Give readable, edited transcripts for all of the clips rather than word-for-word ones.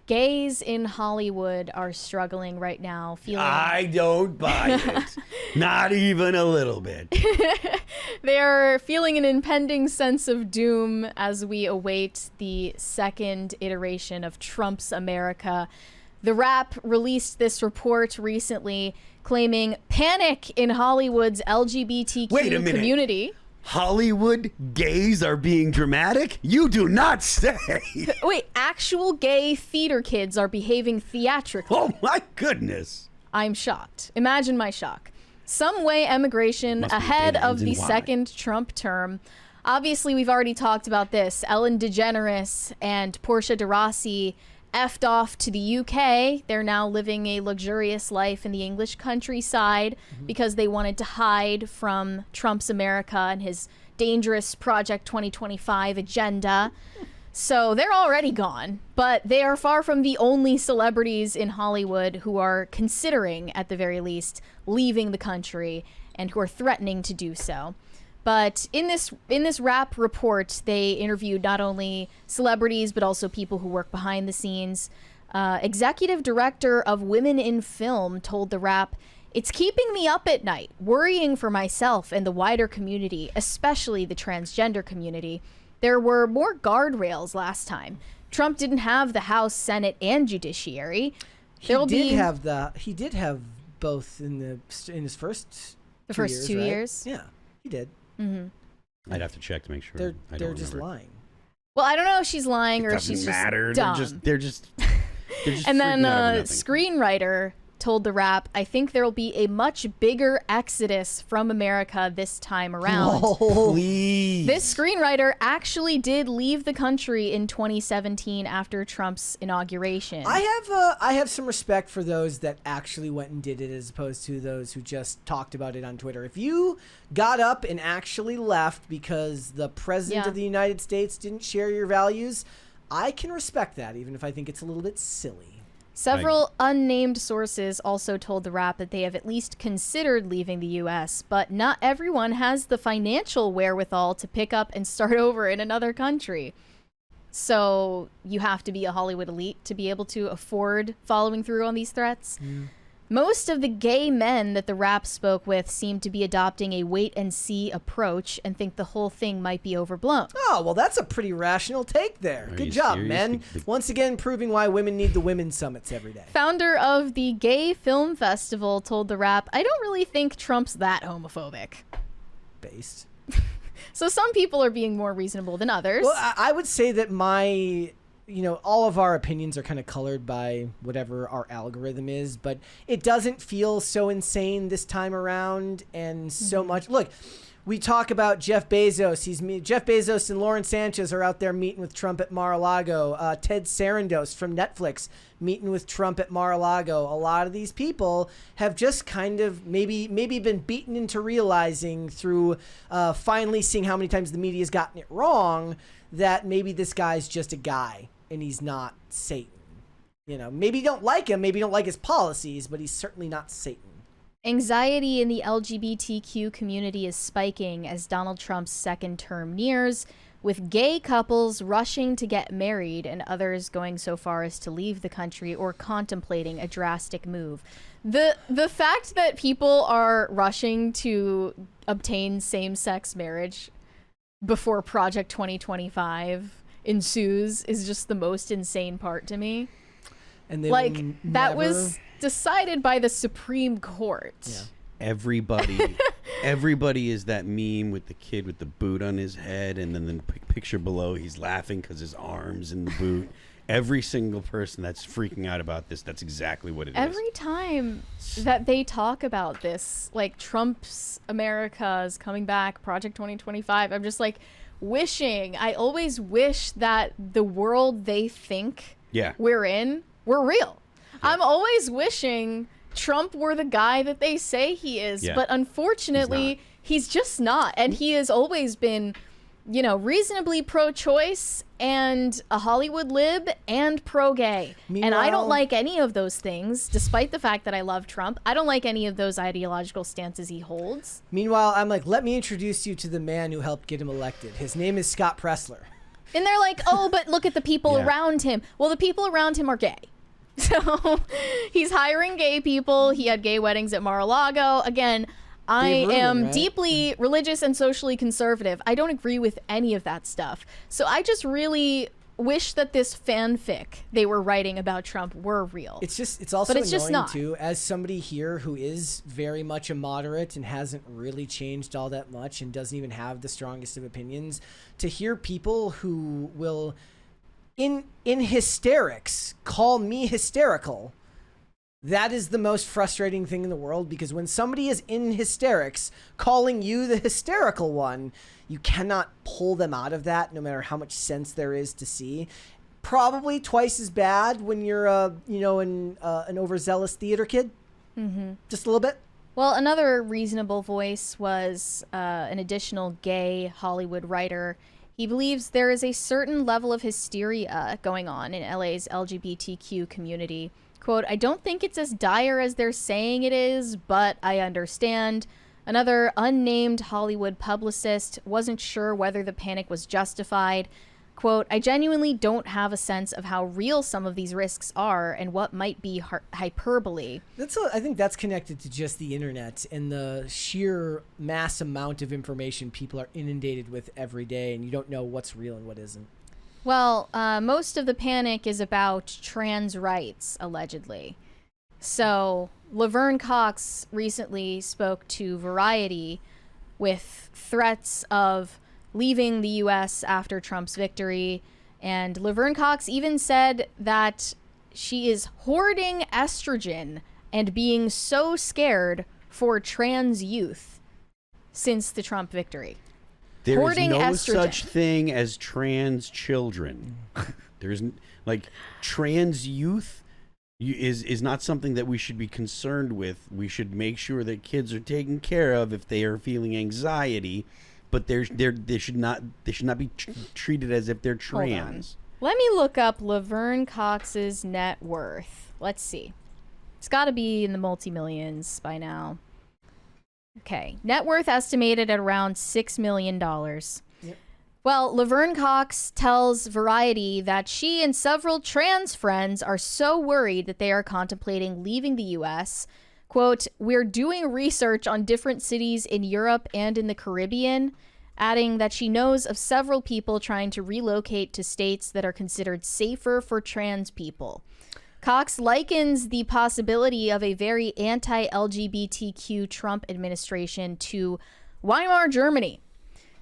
Gays in Hollywood are struggling right now, feeling... I don't buy it. Not even a little bit. They're feeling an impending sense of doom as we await the second iteration of Trump's America. The Wrap released this report recently claiming panic in Hollywood's LGBTQ Wait a minute. community. Hollywood gays are being dramatic? You do not say. Wait, actual gay theater kids are behaving theatrically. Oh my goodness. I'm shocked. Imagine my shock. Some way emigration Must be ahead big of the reasons why. second Trump term. Obviously, we've already talked about this. Ellen DeGeneres and Portia de Rossi effed off to the UK. They're now living a luxurious life in the English countryside because they wanted to hide from Trump's America and his dangerous Project 2025 agenda. So they're already gone, but they are far from the only celebrities in Hollywood who are considering, at the very least, leaving the country and who are threatening to do so. But in this Wrap report, they interviewed not only celebrities, but also people who work behind the scenes. Executive director of Women in Film told the Wrap, "It's keeping me up at night, worrying for myself and the wider community, especially the transgender community. There were more guardrails last time. Trump didn't have the House, Senate, and Judiciary. He did have both in his first the first 2 right? years. Yeah, he did. Mm-hmm. I'd have to check to make sure. They're just lying. Well, I don't know if she's lying or if Doesn't she's matter. just dumb. They're just And then freaking out over nothing. screenwriter told the Wrap, "I think there will be a much bigger exodus from America this time around." Please. This screenwriter actually did leave the country in 2017 after Trump's inauguration. I have some respect for those that actually went and did it as opposed to those who just talked about it on Twitter. If you got up and actually left because the president Yeah. of the United States didn't share your values, I can respect that, even if I think it's a little bit silly. Several unnamed sources also told the Wrap that they have at least considered leaving the U.S., but not everyone has the financial wherewithal to pick up and start over in another country. So you have to be a Hollywood elite to be able to afford following through on these threats. Most of the gay men that the Wrap spoke with seem to be adopting a wait-and-see approach and think the whole thing might be overblown. Oh, well, that's a pretty rational take there. Are Good you job, serious? men. Once again, proving why women need the women's summits every day. Founder of the Gay Film Festival told the Wrap, "I don't really think Trump's that homophobic." Based. So some people are being more reasonable than others. Well, I would say that all of our opinions are kind of colored by whatever our algorithm is, but it doesn't feel so insane this time around and so much. Look, we talk about Jeff Bezos. Jeff Bezos and Lauren Sanchez are out there meeting with Trump at Mar-a-Lago. Ted Sarandos from Netflix meeting with Trump at Mar-a-Lago. A lot of these people have just kind of maybe been beaten into realizing through finally seeing how many times the media has gotten it wrong that maybe this guy's just a guy and he's not Satan. Maybe you don't like him, maybe you don't like his policies, but he's certainly not Satan. Anxiety in the LGBTQ community is spiking as Donald Trump's second term nears, with gay couples rushing to get married and others going so far as to leave the country or contemplating a drastic move. The fact that people are rushing to obtain same-sex marriage before Project 2025 ensues is just the most insane part to me. And they that was decided by the Supreme Court. Yeah. Everybody is that meme with the kid with the boot on his head, and then the picture below he's laughing because his arm's in the boot. Every single person that's freaking out about this, that's exactly what it is. Every time that they talk about this, like Trump's America is coming back, Project 2025, I'm just like I always wish that the world they think we're in were real. Yeah. I'm always wishing Trump were the guy that they say he is, but unfortunately he's just not. And he has always been, reasonably pro-choice and a Hollywood lib and pro-gay. And I don't like any of those things, despite the fact that I love Trump. I don't like any of those ideological stances he holds. Meanwhile, I'm like, let me introduce you to the man who helped get him elected. His name is Scott Pressler. And they're like, oh, but look at the people Yeah. around him. Well, the people around him are gay. So he's hiring gay people. He had gay weddings at Mar-a-Lago. Again, I Dave Rubin, am right? deeply religious and socially conservative. I don't agree with any of that stuff. So I just really wish that this fanfic they were writing about Trump were real. It's also But it's annoying just not. too, as somebody here who is very much a moderate and hasn't really changed all that much and doesn't even have the strongest of opinions, to hear people who will in hysterics call me hysterical. That is the most frustrating thing in the world, because when somebody is in hysterics calling you the hysterical one, you cannot pull them out of that, no matter how much sense there is to see. Probably twice as bad when you're an overzealous theater kid. Mm-hmm. Just a little bit. Well, another reasonable voice was an additional gay Hollywood writer. He believes there is a certain level of hysteria going on in LA's LGBTQ community. Quote, I don't think it's as dire as they're saying it is, but I understand. Another unnamed Hollywood publicist wasn't sure whether the panic was justified. Quote, I genuinely don't have a sense of how real some of these risks are and what might be hyperbole. I think that's connected to just the internet and the sheer mass amount of information people are inundated with every day, and you don't know what's real and what isn't. Well, most of the panic is about trans rights, allegedly. So, Laverne Cox recently spoke to Variety with threats of leaving the U.S. after Trump's victory. And Laverne Cox even said that she is hoarding estrogen and being so scared for trans youth since the Trump victory. There is Hoarding no estrogen. such thing as trans children. There's like trans youth is not something that we should be concerned with. We should make sure that kids are taken care of if they are feeling anxiety, but they should not be treated as if they're trans. Let me look up Laverne Cox's net worth. Let's see. It's got to be in the multi-millions by now. Okay. Net worth estimated at around $6 million. Yep. Well, Laverne Cox tells Variety that she and several trans friends are so worried that they are contemplating leaving the U.S. Quote, we're doing research on different cities in Europe and in the Caribbean, adding that she knows of several people trying to relocate to states that are considered safer for trans people. Cox likens the possibility of a very anti-LGBTQ Trump administration to Weimar Germany.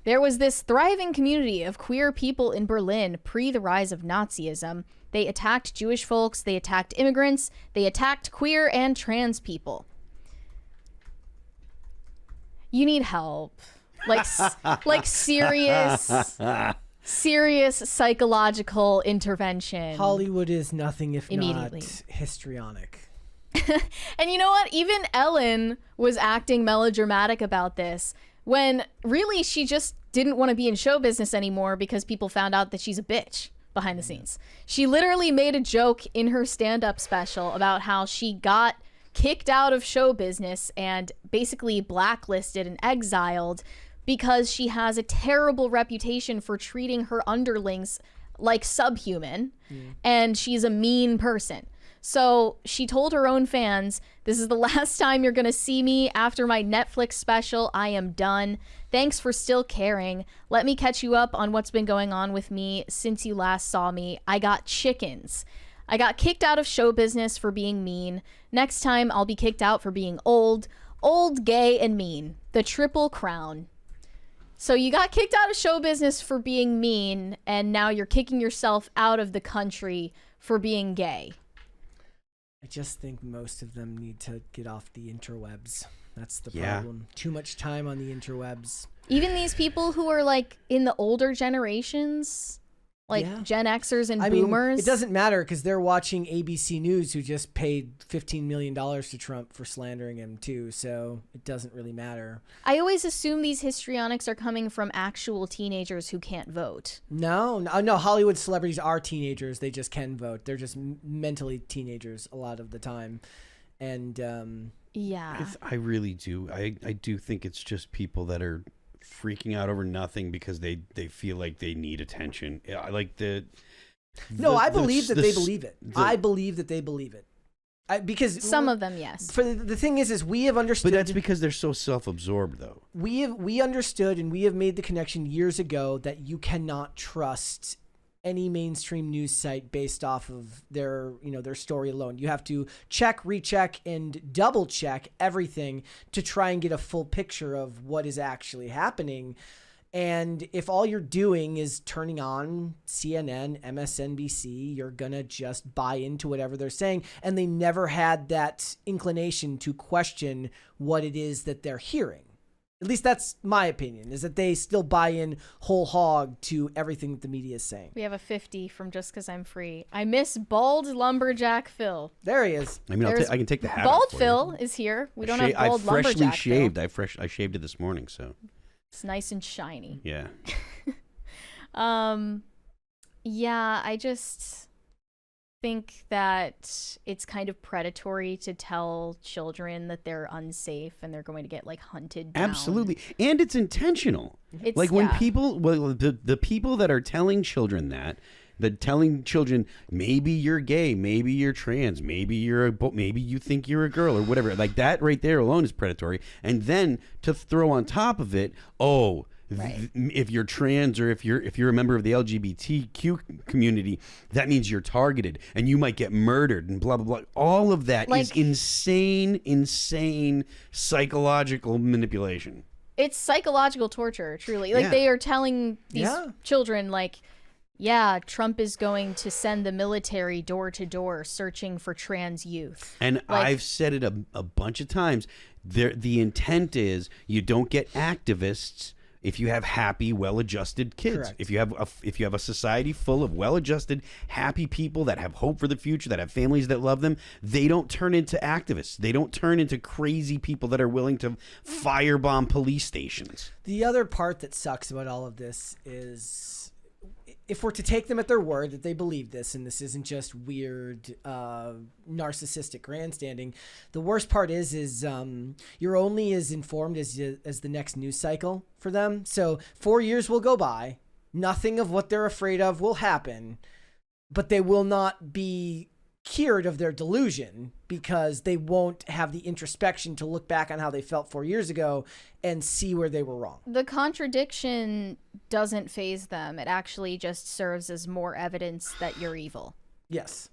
There was this thriving community of queer people in Berlin pre the rise of Nazism. They attacked Jewish folks, they attacked immigrants, they attacked queer and trans people. You need help. Like serious psychological intervention. Hollywood is nothing if Immediately. not histrionic. And you know what? Even Ellen was acting melodramatic about this when really she just didn't want to be in show business anymore because people found out that she's a bitch behind the scenes. She literally made a joke in her stand-up special about how she got kicked out of show business and basically blacklisted and exiled because she has a terrible reputation for treating her underlings like subhuman, and she's a mean person. So she told her own fans, this is the last time you're going to see me after my Netflix special. I am done. Thanks for still caring. Let me catch you up on what's been going on with me since you last saw me. I got chickens. I got kicked out of show business for being mean. Next time I'll be kicked out for being old, gay, and mean. The triple crown. So you got kicked out of show business for being mean, and now you're kicking yourself out of the country for being gay. I just think most of them need to get off the interwebs. That's the Yeah. problem. Too much time on the interwebs. Even these people who are like in the older generations, like Yeah. Gen Xers and I mean, boomers. it doesn't matter because they're watching ABC News, who just paid $15 million to Trump for slandering him too. So it doesn't really matter. I always assume these histrionics are coming from actual teenagers who can't vote. No. Hollywood celebrities are teenagers. They just can vote. They're just mentally teenagers a lot of the time. And Yeah. I really do. I do think it's just people that are freaking out over nothing because they feel like they need attention. I like No, I believe that the they s- believe it. the- I believe that they believe it. Because Some of them, yes. For the thing is we have understood. But that's because they're so self-absorbed, though. We understood and we have made the connection years ago that you cannot trust any mainstream news site based off of their story alone. You have to check, recheck, and double check everything to try and get a full picture of what is actually happening. And if all you're doing is turning on CNN, MSNBC, you're going to just buy into whatever they're saying. And they never had that inclination to question what it is that they're hearing. At least that's my opinion, is that they still buy in whole hog to everything that the media is saying. We have a 50 from Just 'Cause I'm Free. I miss bald lumberjack Phil. There he is. I mean, There's I can take the hat Bald off for you. Phil is here. We don't have bald I freshly lumberjack shaved. Phil. I shaved it this morning, so It's nice and shiny. yeah. Yeah, I just think that it's kind of predatory to tell children that they're unsafe and they're going to get like hunted down. Absolutely. And it's intentional. It's, Like when yeah. people, the people that are telling children that telling children, maybe you're gay, maybe you're trans, maybe maybe you think you're a girl or whatever, like that right there alone is predatory. And then to throw on top of it, if you're trans or if you're a member of the LGBTQ community, that means you're targeted and you might get murdered and blah, blah, blah. All of that is insane psychological manipulation. It's psychological torture, truly. Like Yeah. they are telling these Yeah. children, like, yeah, Trump is going to send the military door to door searching for trans youth. And Like- I've said it a bunch of times. The intent is you don't get activists if you have happy, well-adjusted kids. Correct. If you have a society full of well-adjusted, happy people that have hope for the future, that have families that love them, they don't turn into activists. They don't turn into crazy people that are willing to firebomb police stations. The other part that sucks about all of this is if we're to take them at their word that they believe this and this isn't just weird narcissistic grandstanding, the worst part is you're only as informed as the next news cycle for them. So 4 years will go by, nothing of what they're afraid of will happen, but they will not be cured of their delusion because they won't have the introspection to look back on how they felt 4 years ago and see where they were wrong. The contradiction doesn't faze them. It actually just serves as more evidence that you're evil. Yes.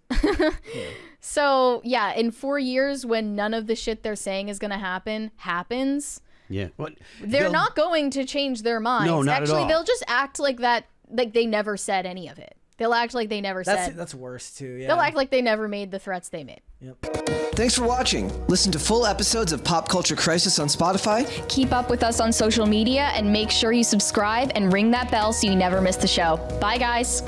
So, yeah, in 4 years when none of the shit they're saying is going to happens, Yeah. they're not going to change their minds. No, not at Actually, all. they'll just act like that, like they never said any of it. They'll act like they never said. That's worse too. Yeah. They'll act like they never made the threats they made. Thanks for watching. Listen to full episodes of Pop Culture Crisis on Spotify. Keep up with us on social media and make sure you subscribe and ring that bell so you never miss the show. Bye, guys.